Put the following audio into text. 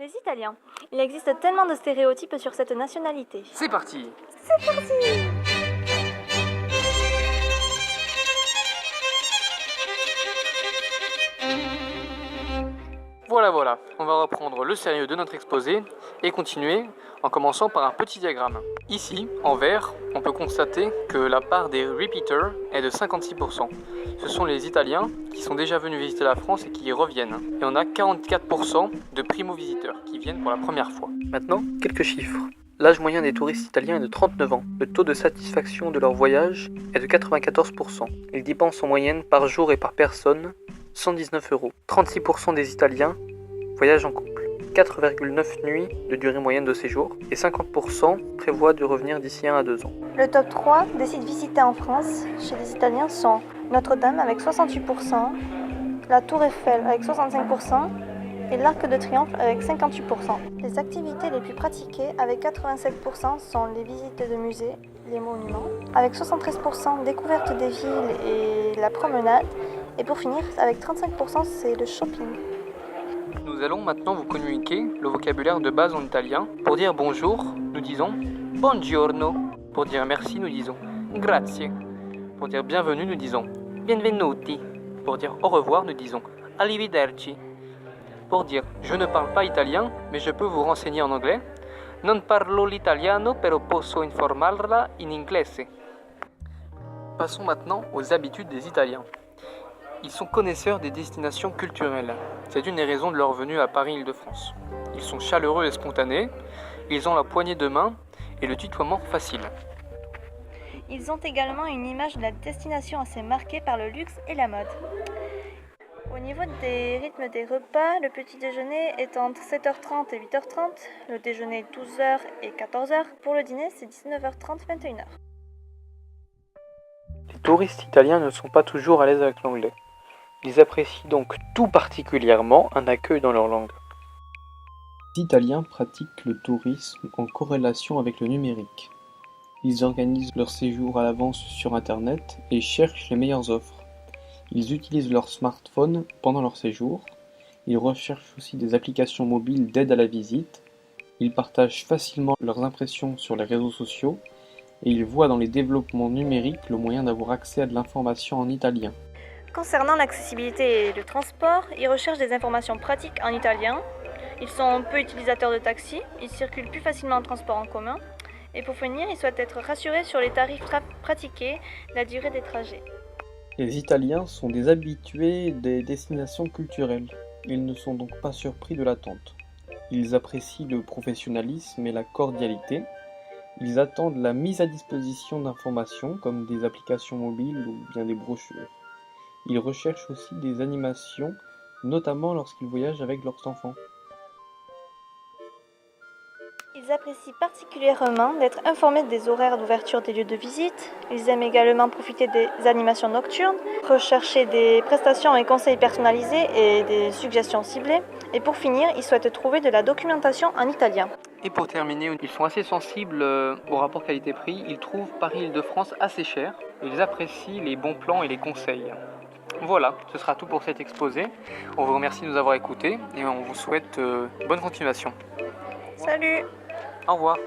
Les Italiens. Il existe tellement de stéréotypes sur cette nationalité. C'est parti! C'est parti! Voilà, on va reprendre le sérieux de notre exposé et continuer en commençant par un petit diagramme. Ici, en vert, on peut constater que la part des repeaters est de 56%. Ce sont les Italiens qui sont déjà venus visiter la France et qui y reviennent. Et on a 44% de primo-visiteurs qui viennent pour la première fois. Maintenant, quelques chiffres. L'âge moyen des touristes italiens est de 39 ans. Le taux de satisfaction de leur voyage est de 94%. Ils dépensent en moyenne par jour et par personne 119 €. 36% des Italiens voyagent en couple. 4,9 nuits de durée moyenne de séjour et 50% prévoient de revenir d'ici 1 à 2 ans. Le top 3 des sites visités en France chez les Italiens sont Notre-Dame avec 68%, la Tour Eiffel avec 65% et l'Arc de Triomphe avec 58%. Les activités les plus pratiquées avec 87% sont les visites de musées, les monuments, avec 73% découverte des villes et la promenade. Et pour finir, avec 35%, c'est le shopping. Nous allons maintenant vous communiquer le vocabulaire de base en italien. Pour dire bonjour, nous disons buongiorno. Pour dire merci, nous disons grazie. Pour dire bienvenue, nous disons benvenuti. Pour dire au revoir, nous disons arrivederci. Pour dire je ne parle pas italien, mais je peux vous renseigner en anglais, non parlo l'italiano, però posso informarla in inglese. Passons maintenant aux habitudes des Italiens. Ils sont connaisseurs des destinations culturelles. C'est une des raisons de leur venue à Paris-Île-de-France. Ils sont chaleureux et spontanés, ils ont la poignée de main et le tutoiement facile. Ils ont également une image de la destination assez marquée par le luxe et la mode. Au niveau des rythmes des repas, le petit déjeuner est entre 7h30 et 8h30, le déjeuner 12h et 14h, pour le dîner c'est 19h30 21h. Les touristes italiens ne sont pas toujours à l'aise avec l'anglais. Ils apprécient donc tout particulièrement un accueil dans leur langue. Les Italiens pratiquent le tourisme en corrélation avec le numérique. Ils organisent leur séjour à l'avance sur Internet et cherchent les meilleures offres. Ils utilisent leur smartphone pendant leur séjour. Ils recherchent aussi des applications mobiles d'aide à la visite. Ils partagent facilement leurs impressions sur les réseaux sociaux et ils voient dans les développements numériques le moyen d'avoir accès à de l'information en italien. Concernant l'accessibilité et le transport, ils recherchent des informations pratiques en italien. Ils sont peu utilisateurs de taxi, ils circulent plus facilement en transport en commun. Et pour finir, ils souhaitent être rassurés sur les tarifs pratiqués, la durée des trajets. Les Italiens sont des habitués des destinations culturelles. Ils ne sont donc pas surpris de l'attente. Ils apprécient le professionnalisme et la cordialité. Ils attendent la mise à disposition d'informations comme des applications mobiles ou bien des brochures. Ils recherchent aussi des animations, notamment lorsqu'ils voyagent avec leurs enfants. Ils apprécient particulièrement d'être informés des horaires d'ouverture des lieux de visite. Ils aiment également profiter des animations nocturnes, rechercher des prestations et conseils personnalisés et des suggestions ciblées. Et pour finir, ils souhaitent trouver de la documentation en italien. Et pour terminer, ils sont assez sensibles au rapport qualité-prix. Ils trouvent Paris-Île-de-France assez cher. Ils apprécient les bons plans et les conseils. Voilà, ce sera tout pour cet exposé. On vous remercie de nous avoir écoutés et on vous souhaite bonne continuation. Salut! Au revoir.